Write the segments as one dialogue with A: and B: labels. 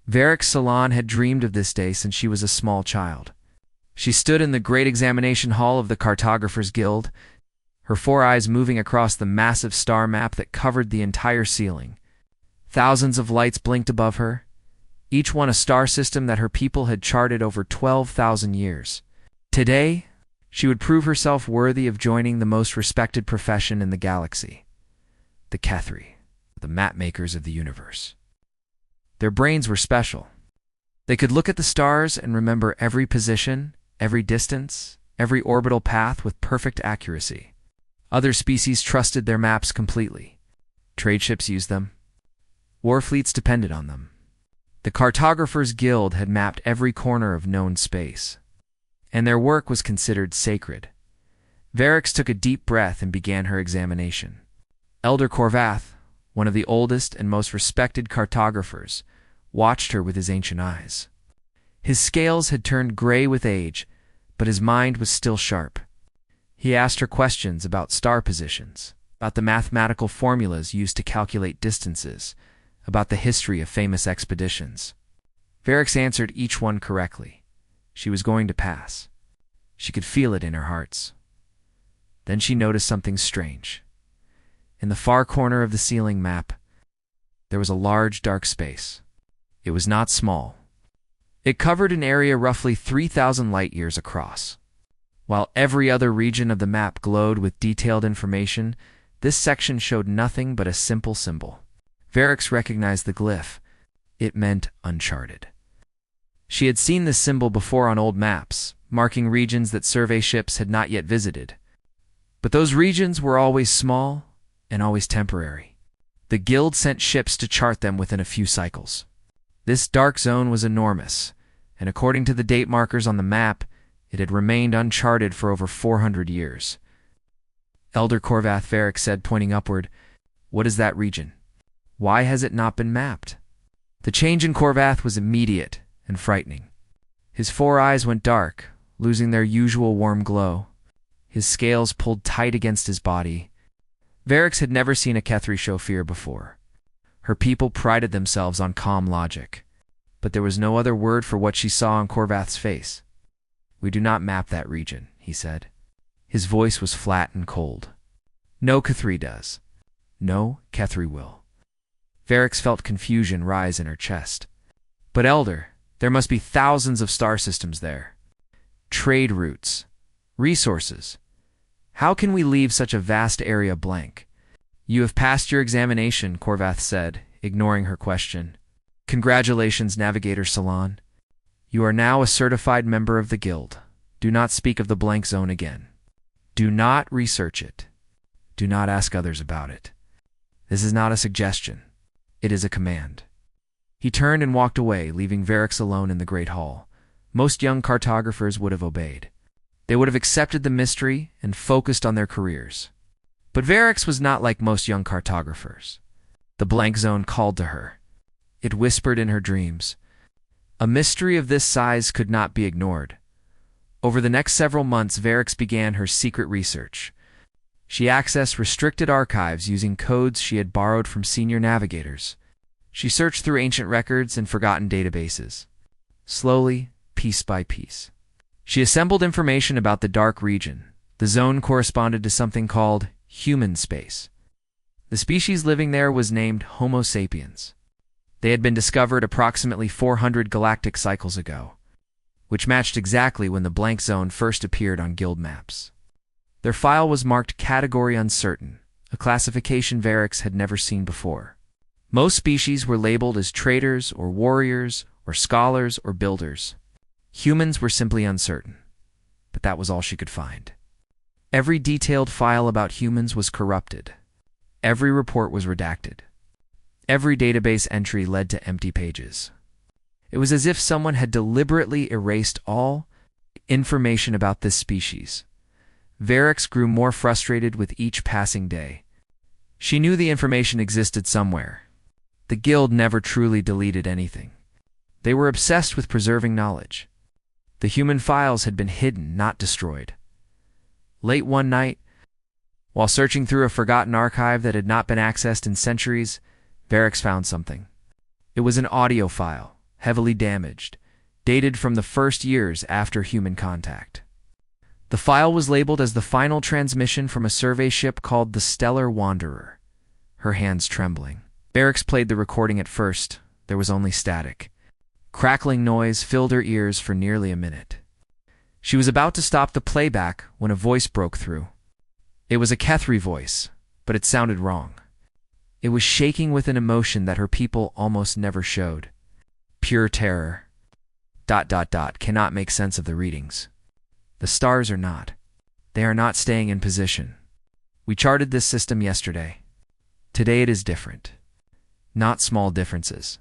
A: Varric Salon had dreamed of this day since she was a small child. She stood in the great examination hall of the Cartographers Guild, her 4 eyes moving across the massive star map that covered the entire ceiling. Thousands of lights blinked above her, each one a star system that her people had charted over 12,000 years. Today, she would prove herself worthy of joining the most respected profession in the galaxy, the Kethri, the mapmakers of the universe. Their brains were special. They could look at the stars and remember every position, every distance, every orbital path with perfect accuracy. Other species trusted their maps completely. Trade ships used them. War fleets depended on them. The Cartographers Guild had mapped every corner of known space, and their work was considered sacred. Varric took a deep breath and began her examination. Elder Corvath, one of the oldest and most respected cartographers, watched her with his ancient eyes. His scales had turned gray with age, but his mind was still sharp. He asked her questions about star positions, about the mathematical formulas used to calculate distances, about the history of famous expeditions. Varric answered each one correctly. She was going to pass. She could feel it in her hearts. Then she noticed something strange. In the far corner of the ceiling map, there was a large dark space. It was not small. It covered an area roughly 3,000 light-years across. While every other region of the map glowed with detailed information, this section showed nothing but a simple symbol. Varric recognized the glyph. It meant uncharted. She had seen this symbol before on old maps, marking regions that survey ships had not yet visited. But those regions were always small and always temporary. The Guild sent ships to chart them within a few cycles. This dark zone was enormous, and according to the date markers on the map, it had remained uncharted for over 400 years. Elder Corvath Varric said, pointing upward, "What is that region? Why has it not been mapped?" The change in Corvath was immediate and frightening. His 4 eyes went dark, losing their usual warm glow. His scales pulled tight against his body. Varric had never seen a Kethri show fear before. Her people prided themselves on calm logic, but there was no other word for what she saw on Corvath's face. "We do not map that region," he said. His voice was flat and cold. "No Kethri does. No Kethri will." Varric felt confusion rise in her chest. "But Elder, there must be thousands of star systems there. Trade routes, resources. How can we leave such a vast area blank?" "You have passed your examination," Corvath said, ignoring her question. "Congratulations, Navigator Salon. You are now a certified member of the Guild. Do not speak of the blank zone again. Do not research it. Do not ask others about it. This is not a suggestion. It is a command." He turned and walked away, leaving Varric alone in the Great Hall. Most young cartographers would have obeyed. They would have accepted the mystery and focused on their careers. But Varric was not like most young cartographers. The blank zone called to her. It whispered in her dreams. A mystery of this size could not be ignored. Over the next several months, Varric began her secret research. She accessed restricted archives using codes she had borrowed from senior navigators. She searched through ancient records and forgotten databases. Slowly, piece by piece, she assembled information about the dark region. The zone corresponded to something called human space. The species living there was named Homo sapiens. They had been discovered approximately 400 galactic cycles ago, which matched exactly when the blank zone first appeared on guild maps. Their file was marked Category Uncertain, a classification Varric had never seen before. Most species were labeled as traders or warriors or scholars or builders. Humans were simply uncertain, but that was all she could find. Every detailed file about humans was corrupted. Every report was redacted. Every database entry led to empty pages. It was as if someone had deliberately erased all information about this species. Varric grew more frustrated with each passing day. She knew the information existed somewhere. The Guild never truly deleted anything. They were obsessed with preserving knowledge. The human files had been hidden, not destroyed. Late one night, while searching through a forgotten archive that had not been accessed in centuries, Varric found something. It was an audio file, heavily damaged, dated from the first years after human contact. The file was labeled as the final transmission from a survey ship called the Stellar Wanderer, her hands trembling. Barracks played the recording. At first, there was only static. Crackling noise filled her ears for nearly a minute. She was about to stop the playback when a voice broke through. It was a Kethri voice, but it sounded wrong. It was shaking with an emotion that her people almost never showed. Pure terror. ... Cannot make sense of the readings. The stars are not. They are not staying in position. We charted this system yesterday. Today it is different. Not small differences.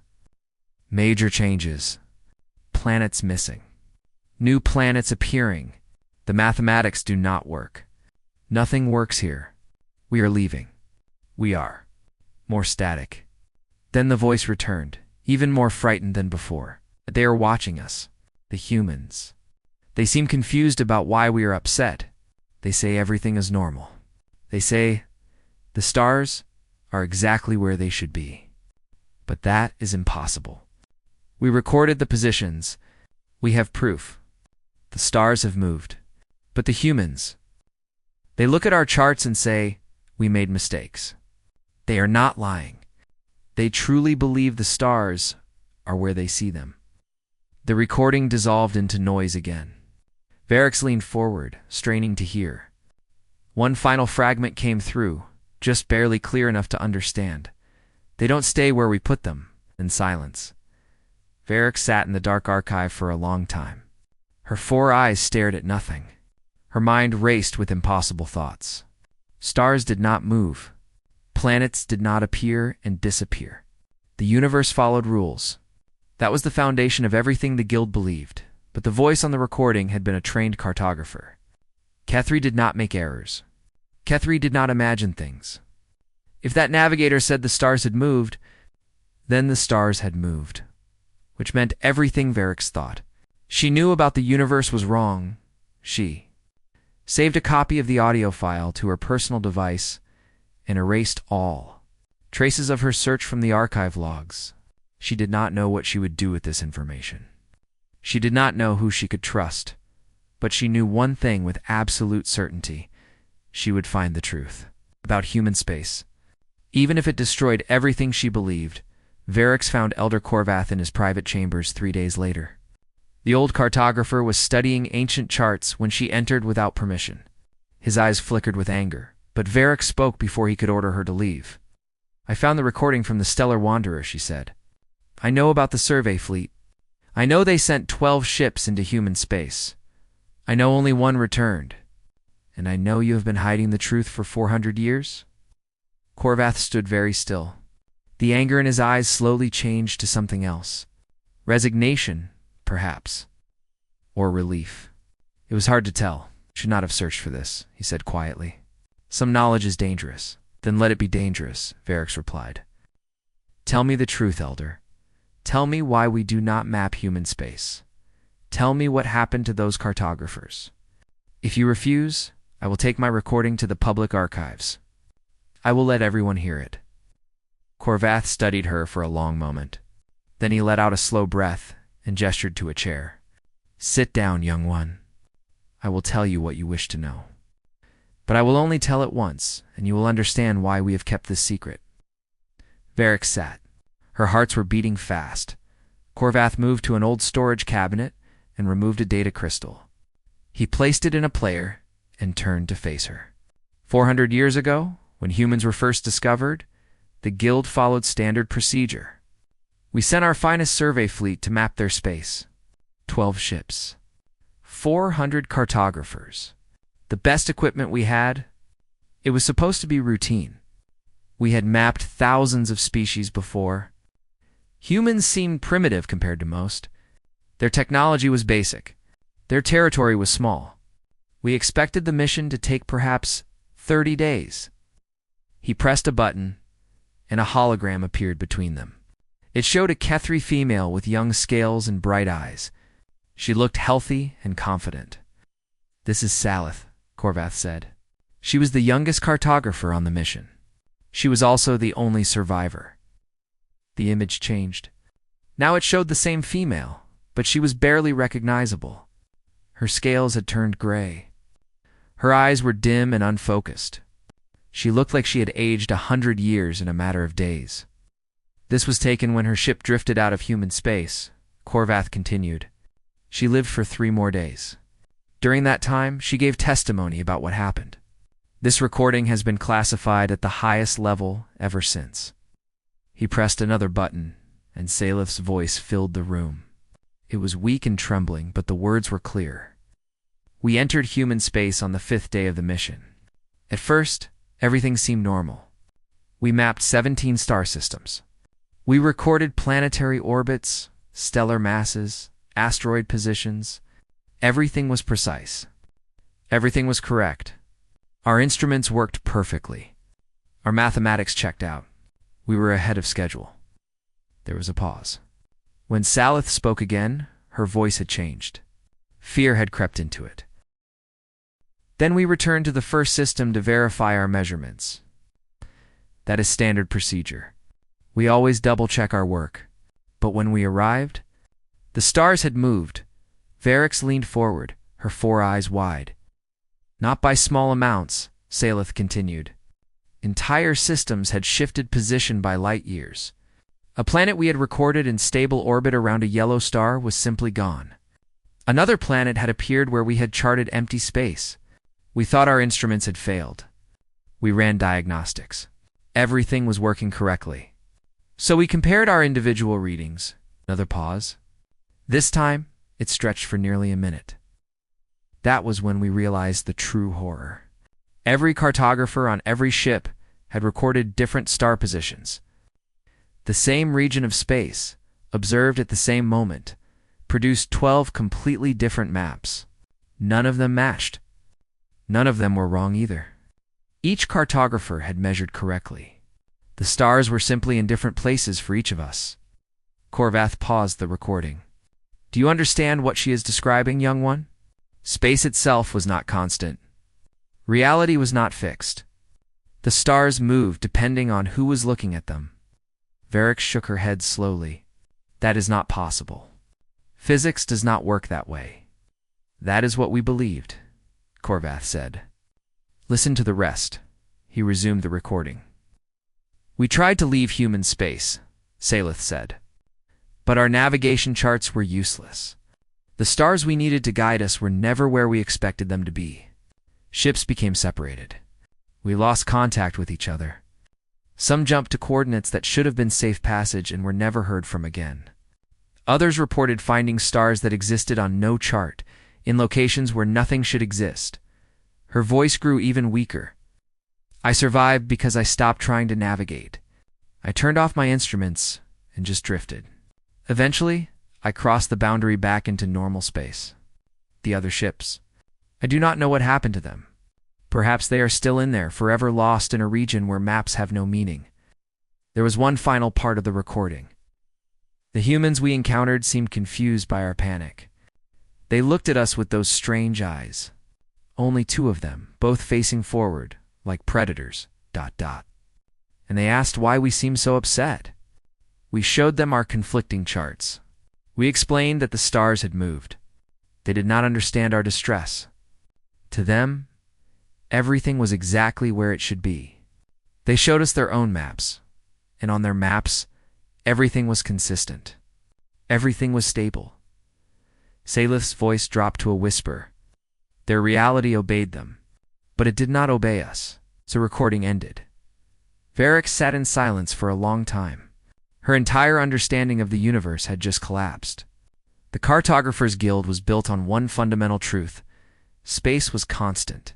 A: Major changes. Planets missing. New planets appearing. The mathematics do not work. Nothing works here. We are leaving. We are. More static. Then the voice returned, even more frightened than before. They are watching us. The humans. They seem confused about why we are upset. They say everything is normal. They say the stars are exactly where they should be. But that is impossible. We recorded the positions. We have proof. The stars have moved. But the humans, they look at our charts and say, we made mistakes. They are not lying. They truly believe the stars are where they see them. The recording dissolved into noise again. Varix leaned forward, straining to hear. One final fragment came through, just barely clear enough to understand. They don't stay where we put them, in silence. Varix sat in the dark archive for a long time. Her 4 eyes stared at nothing. Her mind raced with impossible thoughts. Stars did not move. Planets did not appear and disappear. The universe followed rules. That was the foundation of everything the guild believed, but the voice on the recording had been a trained cartographer. Kethri did not make errors. Kethri did not imagine things. If that navigator said the stars had moved, then the stars had moved, which meant everything Varix thought. She knew about the universe was wrong. She saved a copy of the audio file to her personal device and erased all traces of her search from the archive logs. She did not know what she would do with this information. She did not know who she could trust, but she knew one thing with absolute certainty. She would find the truth about human space. Even if it destroyed everything she believed, Varix found Elder Corvath in his private chambers 3 days later. The old cartographer was studying ancient charts when she entered without permission. His eyes flickered with anger, but Varix spoke before he could order her to leave. I found the recording from the Stellar Wanderer, she said. I know about the survey fleet. I know they sent 12 ships into human space. I know only one returned. And I know you have been hiding the truth for 400 years? Corvath stood very still. The anger in his eyes slowly changed to something else. Resignation, perhaps. Or relief. It was hard to tell. Should not have searched for this, he said quietly. Some knowledge is dangerous. Then let it be dangerous, Varix replied. Tell me the truth, Elder. Tell me why we do not map human space. Tell me what happened to those cartographers. If you refuse, I will take my recording to the public archives. I will let everyone hear it. Corvath studied her for a long moment. Then he let out a slow breath and gestured to a chair. Sit down, young one. I will tell you what you wish to know. But I will only tell it once, and you will understand why we have kept this secret. Varix sat. Her hearts were beating fast. Corvath moved to an old storage cabinet and removed a data crystal. He placed it in a player and turned to face her. 400 years ago, when humans were first discovered, the guild followed standard procedure. We sent our finest survey fleet to map their space. 12 ships. 400 cartographers. The best equipment we had. It was supposed to be routine. We had mapped thousands of species before. Humans seemed primitive compared to most. Their technology was basic. Their territory was small. We expected the mission to take perhaps 30 days. He pressed a button, and a hologram appeared between them. It showed a Kethri female with young scales and bright eyes. She looked healthy and confident. This is Salith, Corvath said. She was the youngest cartographer on the mission. She was also the only survivor. The image changed. Now it showed the same female, but she was barely recognizable. Her scales had turned gray. Her eyes were dim and unfocused. She looked like she had aged 100 years in a matter of days. This was taken when her ship drifted out of human space, Corvath continued. She lived for 3 more days. During that time, she gave testimony about what happened. This recording has been classified at the highest level ever since. He pressed another button, and Salith's voice filled the room. It was weak and trembling, but the words were clear. We entered human space on the 5th day of the mission. At first, everything seemed normal. We mapped 17 star systems. We recorded planetary orbits, stellar masses, asteroid positions. Everything was precise. Everything was correct. Our instruments worked perfectly. Our mathematics checked out. We were ahead of schedule. There was a pause. When Salith spoke again, her voice had changed. Fear had crept into it. Then we returned to the first system to verify our measurements. That is standard procedure. We always double-check our work. But when we arrived, the stars had moved. Varix leaned forward, her 4 eyes wide. Not by small amounts, Salith continued. Entire systems had shifted position by light years. A planet we had recorded in stable orbit around a yellow star was simply gone. Another planet had appeared where we had charted empty space. We thought our instruments had failed. We ran diagnostics. Everything was working correctly. So we compared our individual readings. Another pause. This time, it stretched for nearly a minute. That was when we realized the true horror. Every cartographer on every ship had recorded different star positions. The same region of space, observed at the same moment, produced 12 completely different maps. None of them matched. None of them were wrong either. Each cartographer had measured correctly. The stars were simply in different places for each of us. Corvath paused the recording. Do you understand what she is describing, young one? Space itself was not constant. Reality was not fixed. The stars moved depending on who was looking at them. Varix shook her head slowly. That is not possible. Physics does not work that way. That is what we believed, Corvath said. Listen to the rest. He resumed the recording. We tried to leave human space, Salith said. But our navigation charts were useless. The stars we needed to guide us were never where we expected them to be. Ships became separated. We lost contact with each other. Some jumped to coordinates that should have been safe passage and were never heard from again. Others reported finding stars that existed on no chart, in locations where nothing should exist. Her voice grew even weaker. I survived because I stopped trying to navigate. I turned off my instruments and just drifted. Eventually, I crossed the boundary back into normal space. The other ships. I do not know what happened to them. Perhaps they are still in there, forever lost in a region where maps have no meaning. There was one final part of the recording. The humans we encountered seemed confused by our panic. They looked at us with those strange eyes. Only 2 of them, both facing forward, like predators, ... And they asked why we seemed so upset. We showed them our conflicting charts. We explained that the stars had moved. They did not understand our distress. To them, everything was exactly where it should be. They showed us their own maps, and on their maps, everything was consistent. Everything was stable. Salith's voice dropped to a whisper. Their reality obeyed them, but it did not obey us. The recording ended. Varix sat in silence for a long time. Her entire understanding of the universe had just collapsed. The Cartographers Guild was built on one fundamental truth. Space was constant.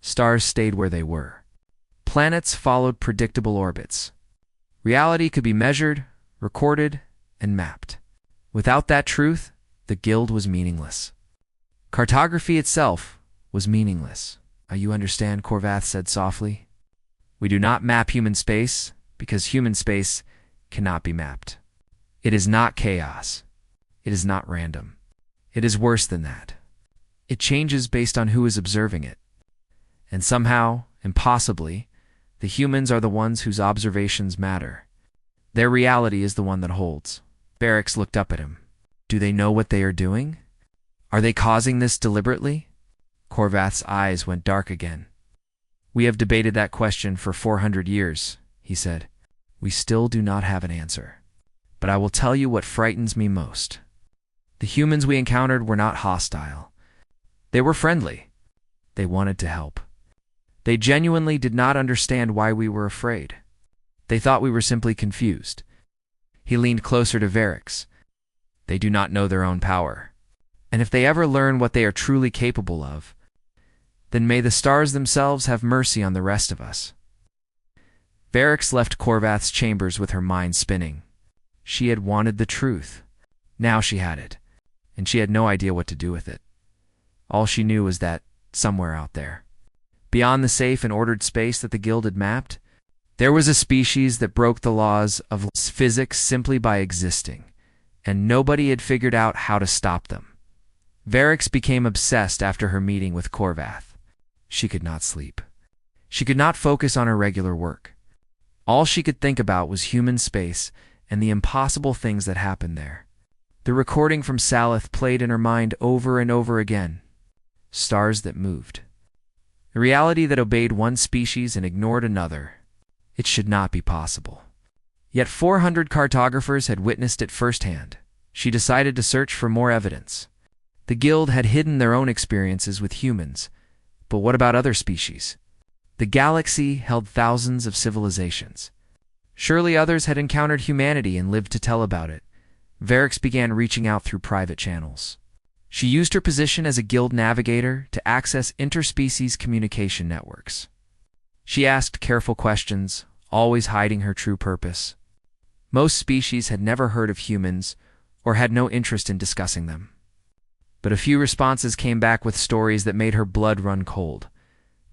A: Stars stayed where they were. Planets followed predictable orbits. Reality could be measured, recorded, and mapped. Without that truth, the Guild was meaningless. Cartography itself was meaningless. You understand, Corvath said softly. We do not map human space because human space cannot be mapped. It is not chaos. It is not random. It is worse than that. It changes based on who is observing it. And somehow, impossibly, the humans are the ones whose observations matter. Their reality is the one that holds. Barracks looked up at him. Do they know what they are doing? Are they causing this deliberately? Corvath's eyes went dark again. We have debated that question for 400 years, he said. We still do not have an answer. But I will tell you what frightens me most. The humans we encountered were not hostile. They were friendly. They wanted to help. They genuinely did not understand why we were afraid. They thought we were simply confused. He leaned closer to Varix. They do not know their own power. And if they ever learn what they are truly capable of, then may the stars themselves have mercy on the rest of us. Varix left Corvath's chambers with her mind spinning. She had wanted the truth. Now she had it, and she had no idea what to do with it. All she knew was that, somewhere out there, beyond the safe and ordered space that the Guild had mapped, there was a species that broke the laws of physics simply by existing, and nobody had figured out how to stop them. Varix became obsessed after her meeting with Corvath. She could not sleep. She could not focus on her regular work. All she could think about was human space and the impossible things that happened there. The recording from Salith played in her mind over and over again. Stars that moved. A reality that obeyed one species and ignored another. It should not be possible. Yet 400 cartographers had witnessed it firsthand. She decided to search for more evidence. The Guild had hidden their own experiences with humans, but what about other species? The galaxy held thousands of civilizations. Surely others had encountered humanity and lived to tell about it. Varix began reaching out through private channels. She used her position as a Guild navigator to access interspecies communication networks. She asked careful questions, always hiding her true purpose. Most species had never heard of humans or had no interest in discussing them. But a few responses came back with stories that made her blood run cold.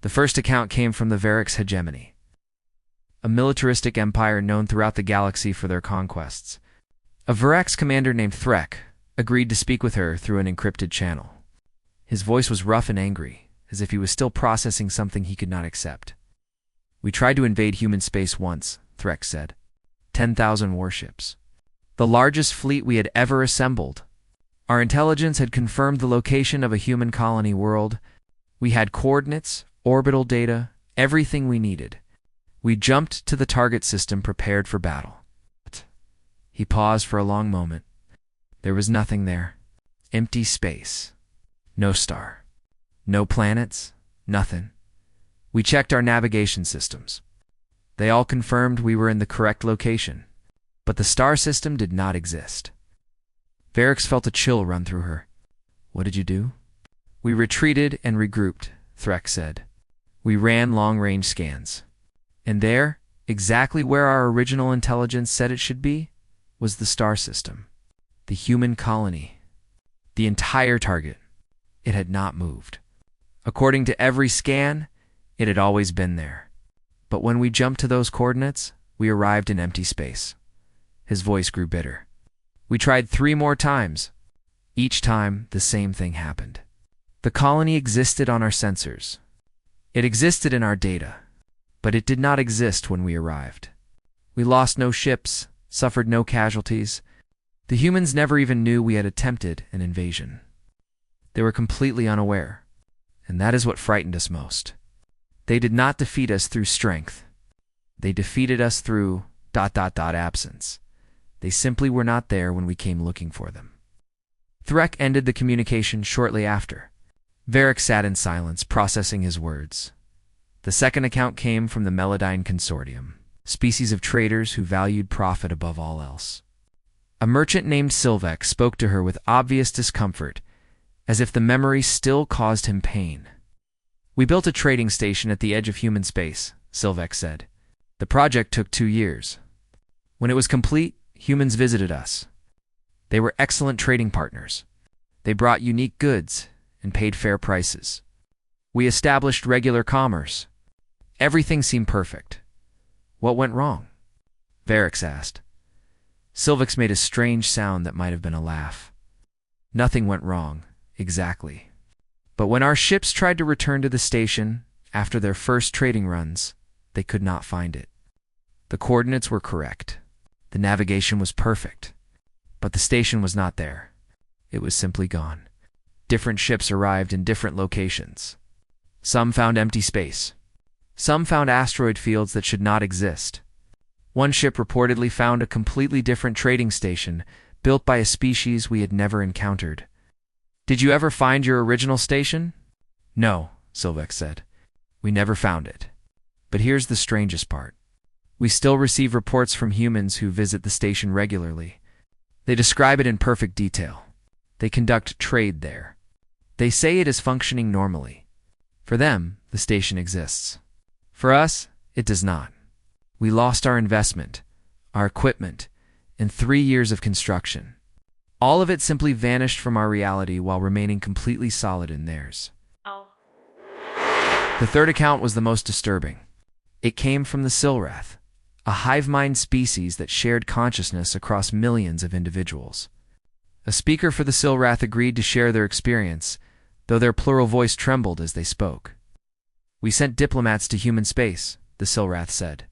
A: The first account came from the Varix hegemony, a militaristic empire known throughout the galaxy for their conquests. A Varax commander named Threk agreed to speak with her through an encrypted channel. His voice was rough and angry, as if he was still processing something he could not accept. We tried to invade human space once, Threk said. 10,000 warships. The largest fleet we had ever assembled. Our intelligence had confirmed the location of a human colony world. We had coordinates, orbital data, everything we needed. We jumped to the target system prepared for battle. He paused for a long moment. There was nothing there. Empty space. No star. No planets. Nothing. We checked our navigation systems. They all confirmed we were in the correct location, but the star system did not exist. Varix felt a chill run through her. What did you do? We retreated and regrouped, Threk said. We ran long-range scans. And there, exactly where our original intelligence said it should be, was the star system. The human colony. The entire target. It had not moved. According to every scan, it had always been there. But when we jumped to those coordinates, we arrived in empty space. His voice grew bitter. We tried 3 more times. Each time, the same thing happened. The colony existed on our sensors. It existed in our data, but it did not exist when we arrived. We lost no ships, suffered no casualties. The humans never even knew we had attempted an invasion. They were completely unaware, and that is what frightened us most. They did not defeat us through strength. They defeated us through ... absence. They simply were not there when we came looking for them. Threk ended the communication shortly after. Varix sat in silence, processing his words. The second account came from the Melodyne Consortium, species of traders who valued profit above all else. A merchant named Sylvek spoke to her with obvious discomfort, as if the memory still caused him pain. We built a trading station at the edge of human space, Sylvek said. The project took 2 years. When it was complete, humans visited us. They were excellent trading partners. They brought unique goods and paid fair prices. We established regular commerce. Everything seemed perfect. What went wrong? Varix asked. Sylvex made a strange sound that might have been a laugh. Nothing went wrong, exactly. But when our ships tried to return to the station after their first trading runs, they could not find it. The coordinates were correct. The navigation was perfect. But the station was not there. It was simply gone. Different ships arrived in different locations. Some found empty space. Some found asteroid fields that should not exist. One ship reportedly found a completely different trading station built by a species we had never encountered. "Did you ever find your original station?" "No," Sylvex said. "We never found it." But here's the strangest part. We still receive reports from humans who visit the station regularly. They describe it in perfect detail. They conduct trade there. They say it is functioning normally. For them, the station exists. For us, it does not. We lost our investment, our equipment, and 3 years of construction. All of it simply vanished from our reality while remaining completely solid in theirs.
B: Oh.
A: The third account was the most disturbing. It came from the Silrath, a hive mind species that shared consciousness across millions of individuals. A speaker for the Silrath agreed to share their experience, though their plural voice trembled as they spoke. "We sent diplomats to human space," the Silrath said.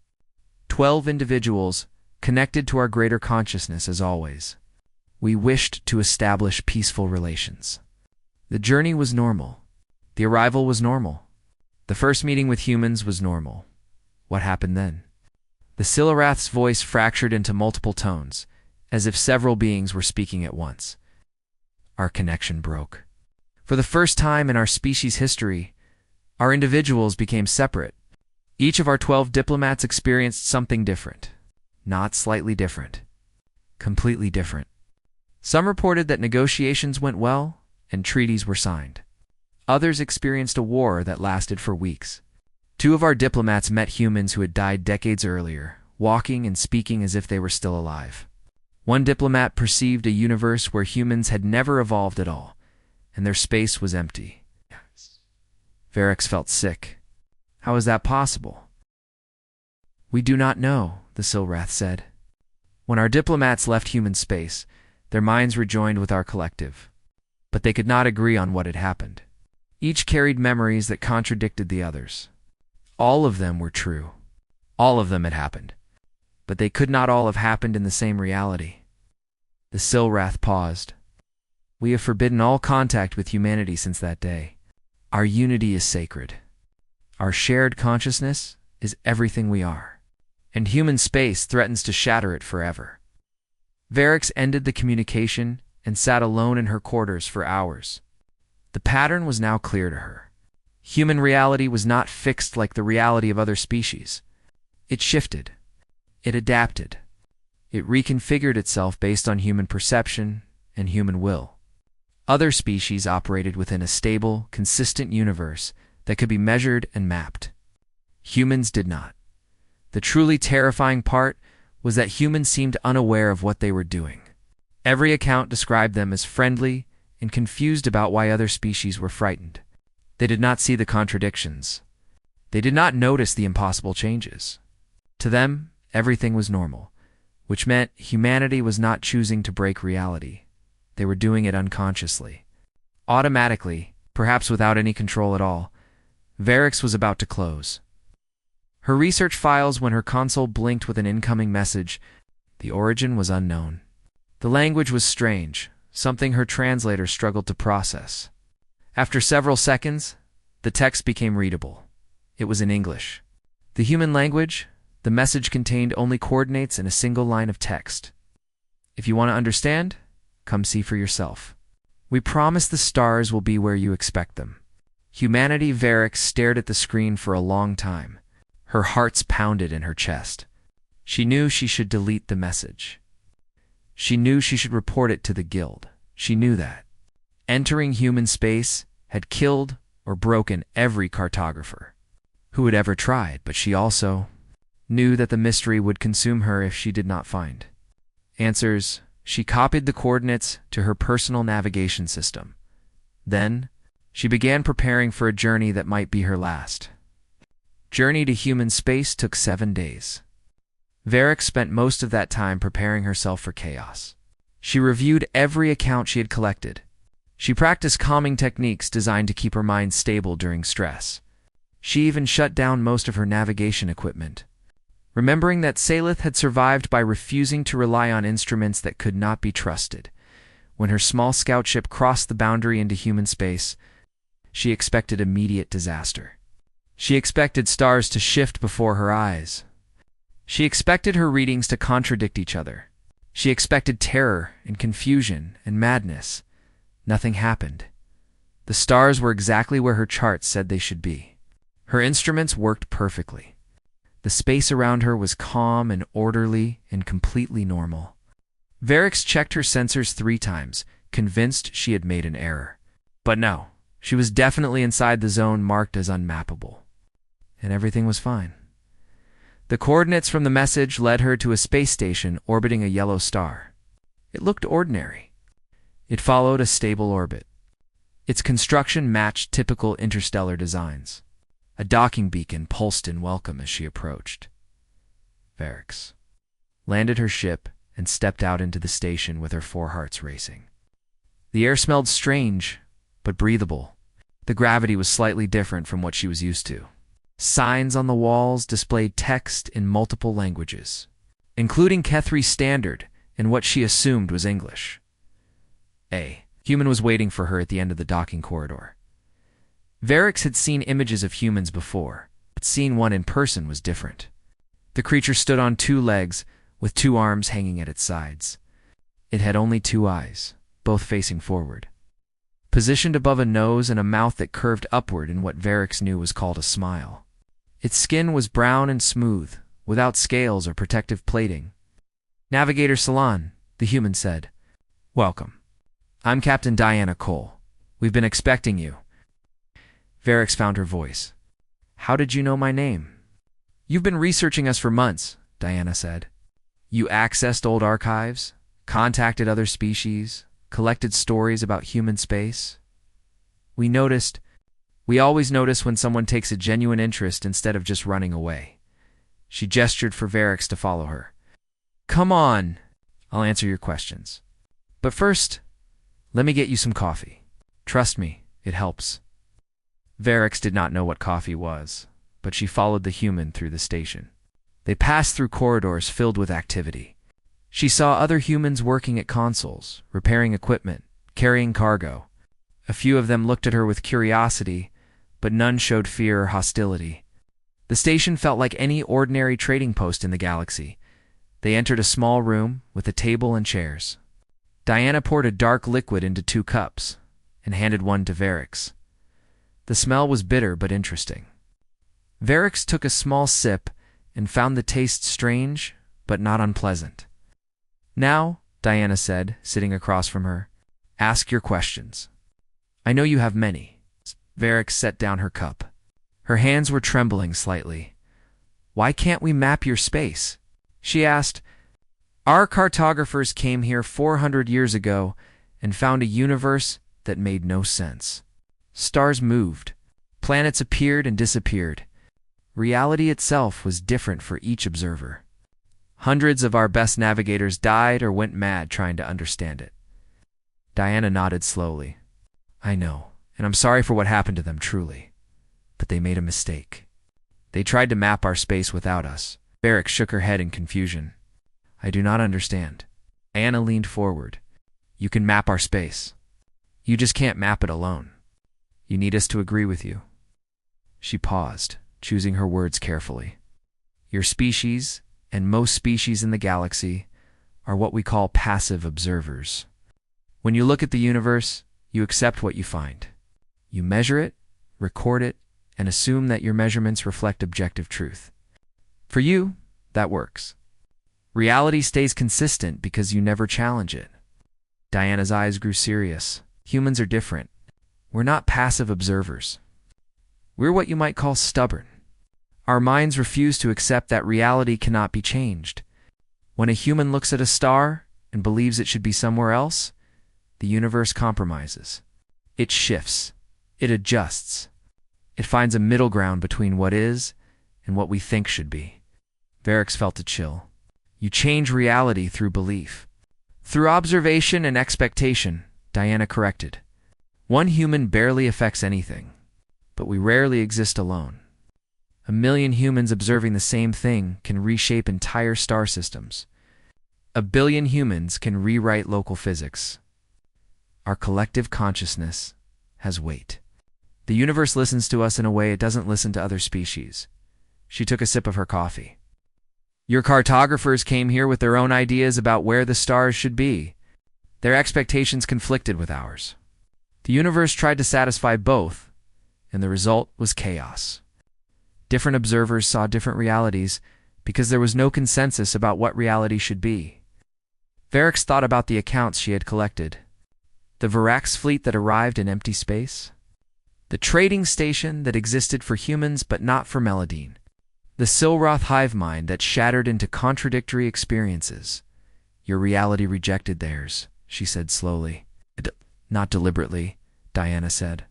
A: 12 individuals, connected to our greater consciousness as always. We wished to establish peaceful relations. The journey was normal. The arrival was normal. The first meeting with humans was normal. What happened then? The Silrath's voice fractured into multiple tones, as if several beings were speaking at once. Our connection broke. For the first time in our species' history, our individuals became separate. Each of our 12 diplomats experienced something different. Not slightly different. Completely different. Some reported that negotiations went well and treaties were signed. Others experienced a war that lasted for weeks. 2 of our diplomats met humans who had died decades earlier, walking and speaking as if they were still alive. One diplomat perceived a universe where humans had never evolved at all, and their space was empty. Varix felt sick. How is that possible? "We do not know," the Silrath said. "When our diplomats left human space, their minds rejoined with our collective. But they could not agree on what had happened. Each carried memories that contradicted the others. All of them were true. All of them had happened. But they could not all have happened in the same reality." The Silrath paused. "We have forbidden all contact with humanity since that day. Our unity is sacred. Our shared consciousness is everything we are, and human space threatens to shatter it forever." Varix ended the communication and sat alone in her quarters for hours. The pattern was now clear to her. Human reality was not fixed like the reality of other species. It shifted. It adapted. It reconfigured itself based on human perception and human will. Other species operated within a stable, consistent universe that could be measured and mapped. Humans did not. The truly terrifying part was that humans seemed unaware of what they were doing. Every account described them as friendly and confused about why other species were frightened. They did not see the contradictions. They did not notice the impossible changes. To them, everything was normal, which meant humanity was not choosing to break reality. They were doing it unconsciously. Automatically, perhaps without any control at all, Varix was about to close her research files when her console blinked with an incoming message. The origin was unknown. The language was strange, something her translator struggled to process. After several seconds, the text became readable. It was in English. The human language, the message contained only coordinates and a single line of text. "If you want to understand, come see for yourself. We promise the stars will be where you expect them." Humanity Varix stared at the screen for a long time. Her hearts pounded in her chest. She knew she should delete the message. She knew she should report it to the guild. She knew that. Entering human space had killed or broken every cartographer who had ever tried, but she also knew that the mystery would consume her if she did not find answers. She copied the coordinates to her personal navigation system. Then, she began preparing for a journey that might be her last. Journey to human space took 7 days. Varix spent most of that time preparing herself for chaos. She reviewed every account she had collected. She practiced calming techniques designed to keep her mind stable during stress. She even shut down most of her navigation equipment. remembering that Salith had survived by refusing to rely on instruments that could not be trusted. When her small scout ship crossed the boundary into human space, she expected immediate disaster. She expected stars to shift before her eyes. She expected her readings to contradict each other. She expected terror and confusion and madness. Nothing happened. The stars were exactly where her charts said they should be. Her instruments worked perfectly. The space around her was calm and orderly and completely normal. Varix checked her sensors 3 times, convinced she had made an error. But no, she was definitely inside the zone marked as unmappable. And everything was fine. The coordinates from the message led her to a space station orbiting a yellow star. It looked ordinary. It followed a stable orbit. Its construction matched typical interstellar designs. A docking beacon pulsed in welcome as she approached. Varix landed her ship and stepped out into the station with her 4 hearts racing. The air smelled strange, but breathable. The gravity was slightly different from what she was used to. Signs on the walls displayed text in multiple languages, including Kethri Standard and what she assumed was English. A human was waiting for her at the end of the docking corridor. Varix had seen images of humans before, but seeing one in person was different. The creature stood on 2 legs, with 2 arms hanging at its sides. It had only 2 eyes, both facing forward, positioned above a nose and a mouth that curved upward in what Varix knew was called a smile. Its skin was brown and smooth, without scales or protective plating. "Navigator Salon," the human said. "Welcome. I'm Captain Diana Cole. We've been expecting you." Varix found her voice. "How did you know my name?" "You've been researching us for months," Diana said. "You accessed old archives, contacted other species, collected stories about human space. We always notice when someone takes a genuine interest instead of just running away." She gestured for Varix to follow her. "Come on, I'll answer your questions. But first, let me get you some coffee. Trust me, it helps." Varix did not know what coffee was, but she followed the human through the station. They passed through corridors filled with activity. She saw other humans working at consoles, repairing equipment, carrying cargo. A few of them looked at her with curiosity, but none showed fear or hostility. The station felt like any ordinary trading post in the galaxy. They entered a small room with a table and chairs. Diana poured a dark liquid into 2 cups and handed one to Varix. The smell was bitter but interesting. Varix took a small sip and found the taste strange but not unpleasant. "Now," Diana said, sitting across from her, "ask your questions. I know you have many." Varix set down her cup. Her hands were trembling slightly. "Why can't we map your space?" she asked. "Our cartographers came here 400 years ago and found a universe that made no sense. Stars moved. Planets appeared and disappeared. Reality itself was different for each observer. Hundreds of our best navigators died or went mad trying to understand it." Diana nodded slowly. "I know, and I'm sorry for what happened to them, truly. But they made a mistake. They tried to map our space without us." Varix shook her head in confusion. "I do not understand." Diana leaned forward. "You can map our space. You just can't map it alone. You need us to agree with you." She paused, choosing her words carefully. "Your species, and most species in the galaxy, are what we call passive observers. When you look at the universe, you accept what you find. You measure it, record it, and assume that your measurements reflect objective truth. For you, that works. Reality stays consistent because you never challenge it." Diana's eyes grew serious. "Humans are different. We're not passive observers. We're what you might call stubborn. Our minds refuse to accept that reality cannot be changed. When a human looks at a star and believes it should be somewhere else, the universe compromises. It shifts. It adjusts. It finds a middle ground between what is and what we think should be." Varix felt a chill. "You change reality through belief." "Through observation and expectation," Diana corrected. "One human barely affects anything, but we rarely exist alone." 1 million humans observing the same thing can reshape entire star systems. 1 billion humans can rewrite local physics. Our collective consciousness has weight. The universe listens to us in a way it doesn't listen to other species. She took a sip of her coffee. Your cartographers came here with their own ideas about where the stars should be. Their expectations conflicted with ours. The universe tried to satisfy both, and the result was chaos. Different observers saw different realities because there was no consensus about what reality should be. Varix thought about the accounts she had collected. The Varax fleet that arrived in empty space. The trading station that existed for humans but not for Meladine. The Silroth hive mind that shattered into contradictory experiences. Your reality rejected theirs, she said slowly. Not deliberately, Diana said.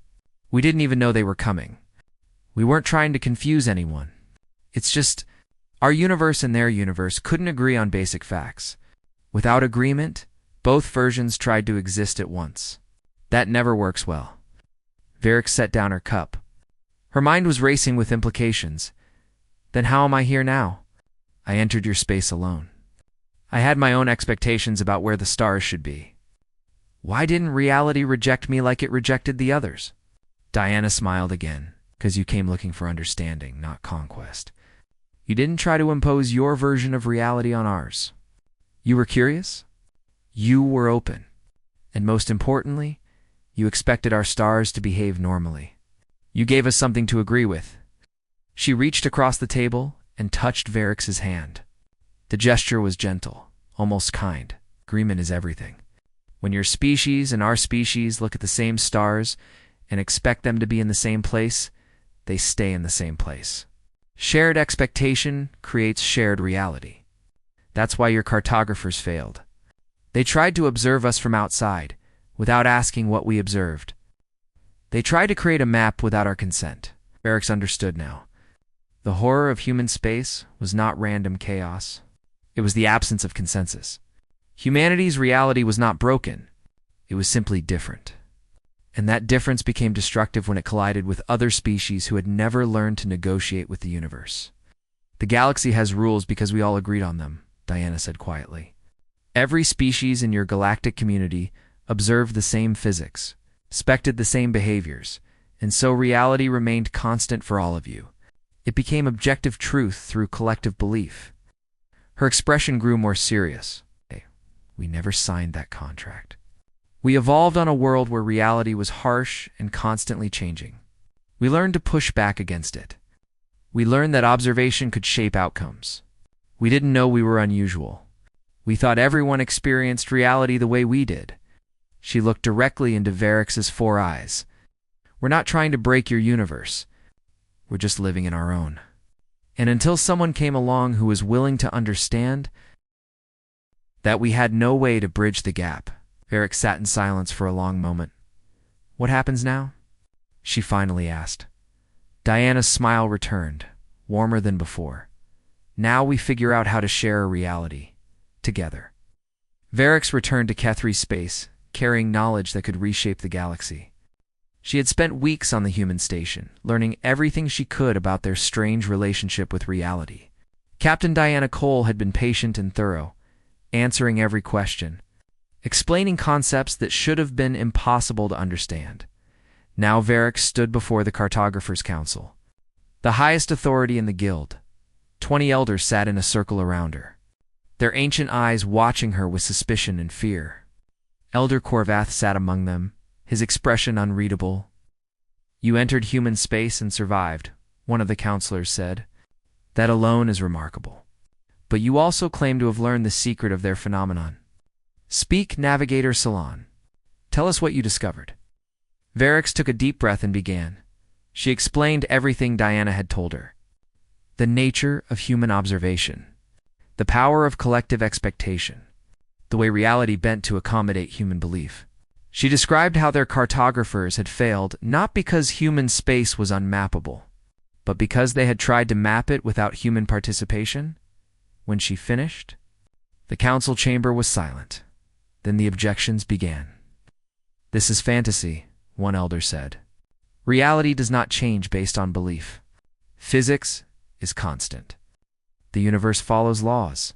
A: We didn't even know they were coming. We weren't trying to confuse anyone. It's just, our universe and their universe couldn't agree on basic facts. Without agreement, both versions tried to exist at once. That never works well. Varix set down her cup. Her mind was racing with implications. Then how am I here now? I entered your space alone. I had my own expectations about where the stars should be. Why didn't reality reject me like it rejected the others? Diana smiled again, because you came looking for understanding, not conquest. You didn't try to impose your version of reality on ours. You were curious? You were open. And most importantly, you expected our stars to behave normally. You gave us something to agree with. She reached across the table and touched Varix's hand. The gesture was gentle, almost kind. Agreement is everything. When your species and our species look at the same stars and expect them to be in the same place, they stay in the same place. Shared expectation creates shared reality. That's why your cartographers failed. They tried to observe us from outside, without asking what we observed. They tried to create a map without our consent. Varix understood now. The horror of human space was not random chaos. It was the absence of consensus. Humanity's reality was not broken. It was simply different. And that difference became destructive when it collided with other species who had never learned to negotiate with the universe. The galaxy has rules because we all agreed on them, Diana said quietly. Every species in your galactic community observed the same physics, expected the same behaviors, and so reality remained constant for all of you. It became objective truth through collective belief. Her expression grew more serious. We never signed that contract. We evolved on a world where reality was harsh and constantly changing. We learned to push back against it. We learned that observation could shape outcomes. We didn't know we were unusual. We thought everyone experienced reality the way we did. She looked directly into Varix's 4 eyes. We're not trying to break your universe. We're just living in our own. And until someone came along who was willing to understand that we had no way to bridge the gap. Varix sat in silence for a long moment. What happens now? She finally asked. Diana's smile returned, warmer than before. Now we figure out how to share a reality, together. Varix returned to Kethri's space, carrying knowledge that could reshape the galaxy. She had spent weeks on the human station, learning everything she could about their strange relationship with reality. Captain Diana Cole had been patient and thorough, answering every question, explaining concepts that should have been impossible to understand. Now Varix stood before the Cartographers' Council, the highest authority in the guild. 20 elders sat in a circle around her, their ancient eyes watching her with suspicion and fear. Elder Corvath sat among them, his expression unreadable. You entered human space and survived, one of the counselors said. That alone is remarkable. But you also claim to have learned the secret of their phenomenon. Speak, Navigator Salon. Tell us what you discovered. Varix took a deep breath and began. She explained everything Diana had told her. The nature of human observation. The power of collective expectation. The way reality bent to accommodate human belief. She described how their cartographers had failed not because human space was unmappable, but because they had tried to map it without human participation. When she finished, the council chamber was silent. Then the objections began. This is fantasy, one elder said. Reality does not change based on belief. Physics is constant. The universe follows laws.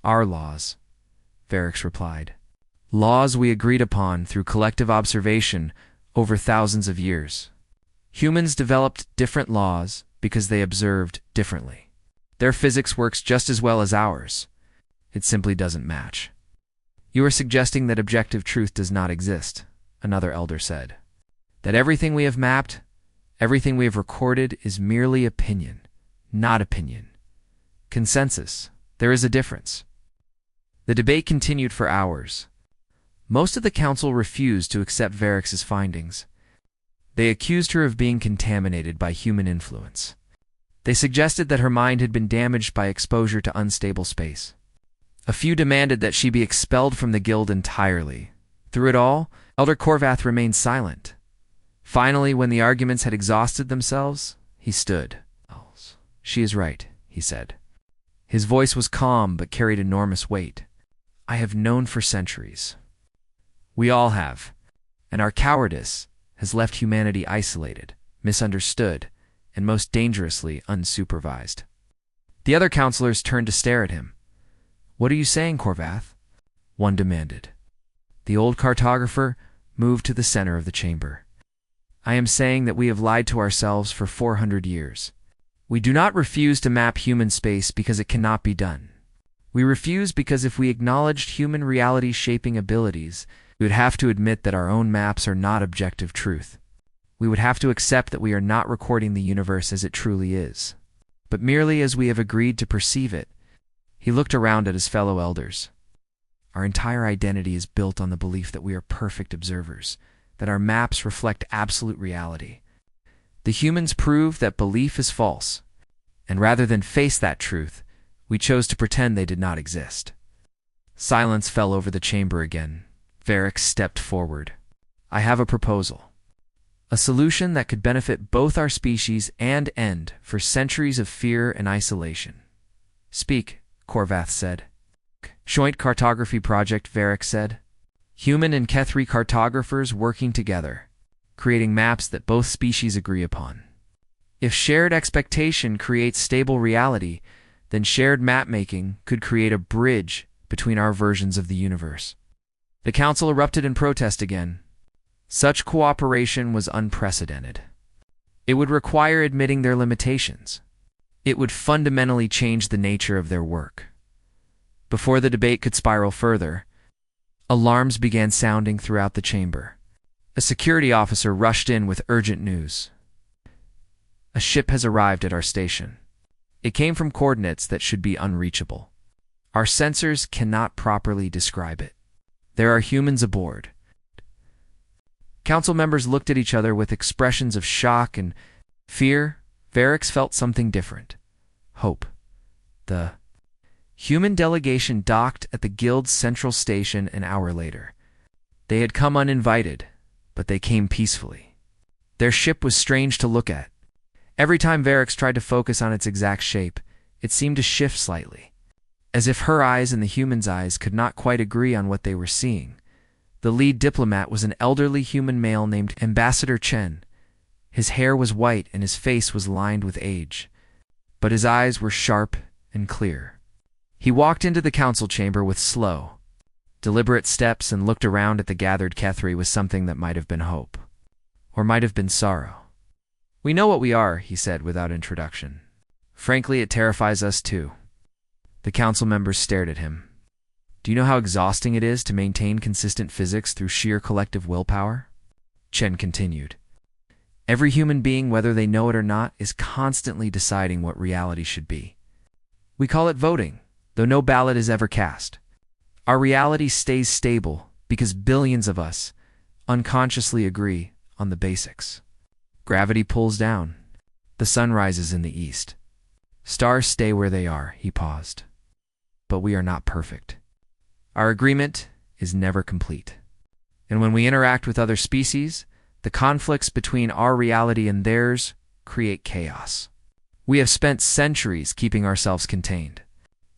A: Our laws, Varix replied. Laws we agreed upon through collective observation over thousands of years. Humans developed different laws because they observed differently. Their physics works just as well as ours. It simply doesn't match. You are suggesting that objective truth does not exist, another elder said. That everything we have mapped, everything we have recorded is merely opinion, not opinion. Consensus. There is a difference. The debate continued for hours. Most of the council refused to accept Varix's findings. They accused her of being contaminated by human influence. They suggested that her mind had been damaged by exposure to unstable space. A few demanded that she be expelled from the guild entirely. Through it all, Elder Corvath remained silent. Finally, when the arguments had exhausted themselves, he stood. She is right, he said. His voice was calm but carried enormous weight. I have known for centuries. We all have. And our cowardice has left humanity isolated, misunderstood, and most dangerously unsupervised. The other counselors turned to stare at him. What are you saying, Corvath? One demanded. The old cartographer moved to the center of the chamber. I am saying that we have lied to ourselves for 400 years. We do not refuse to map human space because it cannot be done. We refuse because if we acknowledged human reality-shaping abilities, we would have to admit that our own maps are not objective truth. We would have to accept that we are not recording the universe as it truly is, but merely as we have agreed to perceive it. He looked around at his fellow elders. Our entire identity is built on the belief that we are perfect observers, that our maps reflect absolute reality. The humans prove that belief is false, and rather than face that truth, we chose to pretend they did not exist. Silence fell over the chamber again. Varix stepped forward. I have a proposal. A solution that could benefit both our species and end for centuries of fear and isolation. Speak, Corvath said. Joint cartography project, Varix said. Human and Kethri cartographers working together, creating maps that both species agree upon. If shared expectation creates stable reality, then shared map-making could create a bridge between our versions of the universe. The council erupted in protest again. Such cooperation was unprecedented. It would require admitting their limitations. It would fundamentally change the nature of their work. Before the debate could spiral further, alarms began sounding throughout the chamber. A security officer rushed in with urgent news. A ship has arrived at our station. It came from coordinates that should be unreachable. Our sensors cannot properly describe it. There are humans aboard. Council members looked at each other with expressions of shock and fear. Varix felt something different. Hope. The human delegation docked at the guild's central station an hour later. They had come uninvited, but they came peacefully. Their ship was strange to look at. Every time Varix tried to focus on its exact shape, it seemed to shift slightly, as if her eyes and the human's eyes could not quite agree on what they were seeing. The lead diplomat was an elderly human male named Ambassador Chen. His hair was white and his face was lined with age, but his eyes were sharp and clear. He walked into the council chamber with slow, deliberate steps and looked around at the gathered Kethri with something that might have been hope, or might have been sorrow. We know what we are, he said without introduction. Frankly, it terrifies us too. The council members stared at him. Do you know how exhausting it is to maintain consistent physics through sheer collective willpower? Chen continued. Every human being, whether they know it or not, is constantly deciding what reality should be. We call it voting, though no ballot is ever cast. Our reality stays stable because billions of us unconsciously agree on the basics. Gravity pulls down. The sun rises in the east. Stars stay where they are, he paused. But we are not perfect. Our agreement is never complete. And when we interact with other species, the conflicts between our reality and theirs create chaos. We have spent centuries keeping ourselves contained,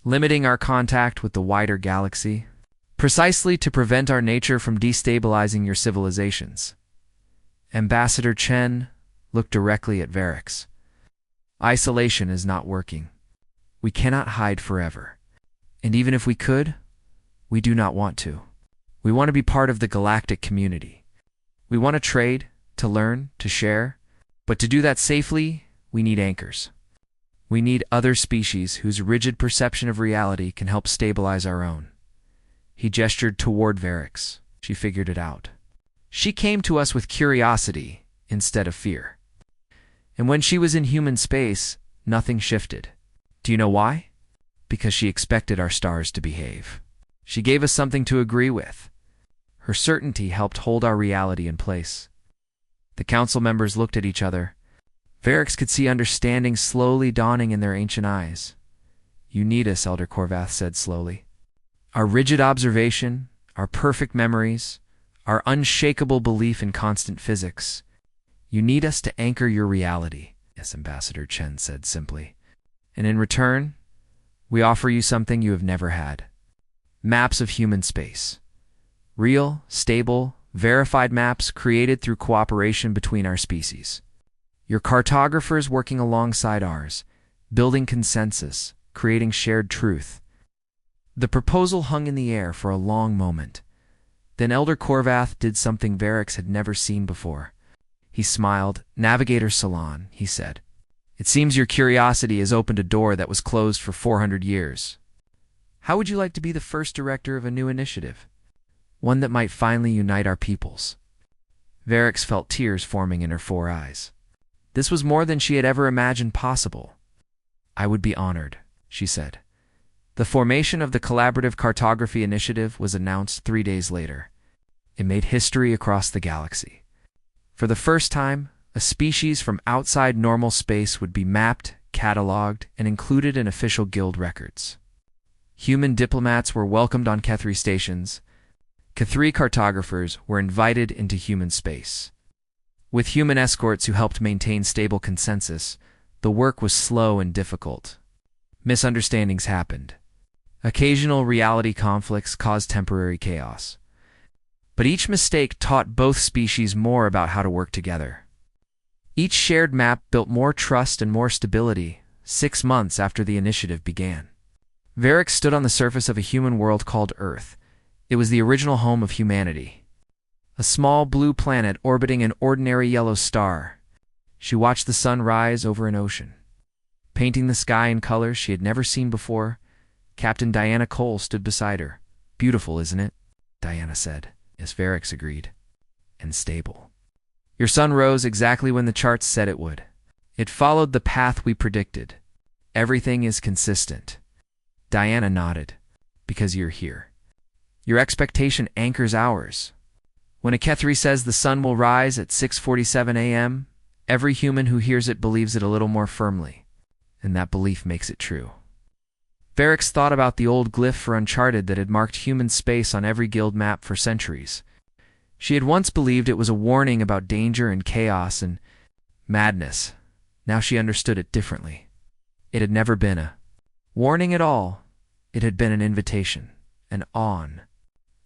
A: limiting our contact with the wider galaxy, precisely to prevent our nature from destabilizing your civilizations. Ambassador Chen looked directly at Varix. Isolation is not working. We cannot hide forever. And even if we could, we do not want to. We want to be part of the galactic community. We want to trade, to learn, to share. But to do that safely, we need anchors. We need other species whose rigid perception of reality can help stabilize our own. He gestured toward Varix. She figured it out. She came to us with curiosity instead of fear. And when she was in human space, nothing shifted. Do you know why? Because she expected our stars to behave. She gave us something to agree with. Her certainty helped hold our reality in place. The council members looked at each other. Varix could see understanding slowly dawning in their ancient eyes. You need us, Elder Corvath said slowly. Our rigid observation, our perfect memories, our unshakable belief in constant physics. You need us to anchor your reality, yes, Ambassador Chen said simply. And in return, we offer you something you have never had. Maps of human space. Real, stable, verified maps created through cooperation between our species. Your cartographers working alongside ours, building consensus, creating shared truth. The proposal hung in the air for a long moment. Then Elder Corvath did something Varix had never seen before. He smiled. Navigator Salon, he said. It seems your curiosity has opened a door that was closed for 400 years. How would you like to be the first director of a new initiative? One that might finally unite our peoples. Varix felt tears forming in her 4 eyes. This was more than she had ever imagined possible. I would be honored, she said. The formation of the Collaborative Cartography Initiative was announced 3 days later. It made history across the galaxy. For the first time, a species from outside normal space would be mapped, cataloged, and included in official guild records. Human diplomats were welcomed on Kethri stations. Kethri cartographers were invited into human space. With human escorts who helped maintain stable consensus, the work was slow and difficult. Misunderstandings happened. Occasional reality conflicts caused temporary chaos. But each mistake taught both species more about how to work together. Each shared map built more trust and more stability 6 months after the initiative began. Varix stood on the surface of a human world called Earth. It was the original home of humanity. A small blue planet orbiting an ordinary yellow star. She watched the sun rise over an ocean. Painting the sky in colors she had never seen before, Captain Diana Cole stood beside her. Beautiful, isn't it? Diana said. Yes, Varix agreed. And stable. Your sun rose exactly when the charts said it would. It followed the path we predicted. Everything is consistent. Diana nodded. Because you're here. Your expectation anchors ours. When a Kethri says the sun will rise at 6:47 a.m., every human who hears it believes it a little more firmly. And that belief makes it true. Varix thought about the old glyph for Uncharted that had marked human space on every guild map for centuries. She had once believed it was a warning about danger and chaos and madness. Now she understood it differently. It had never been a warning at all. It had been an invitation, an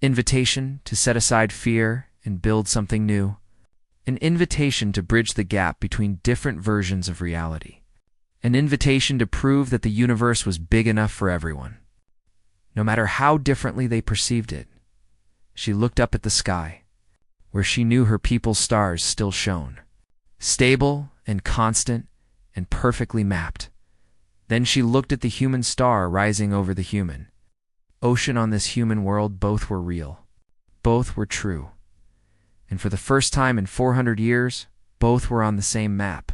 A: invitation to set aside fear and build something new, an invitation to bridge the gap between different versions of reality, an invitation to prove that the universe was big enough for everyone, no matter how differently they perceived it. She looked up at the sky, where she knew her people's stars still shone, stable and constant and perfectly mapped. Then she looked at the human star rising over the human ocean on this human world. Both were real. Both were true. And for the first time in 400 years, both were on the same map.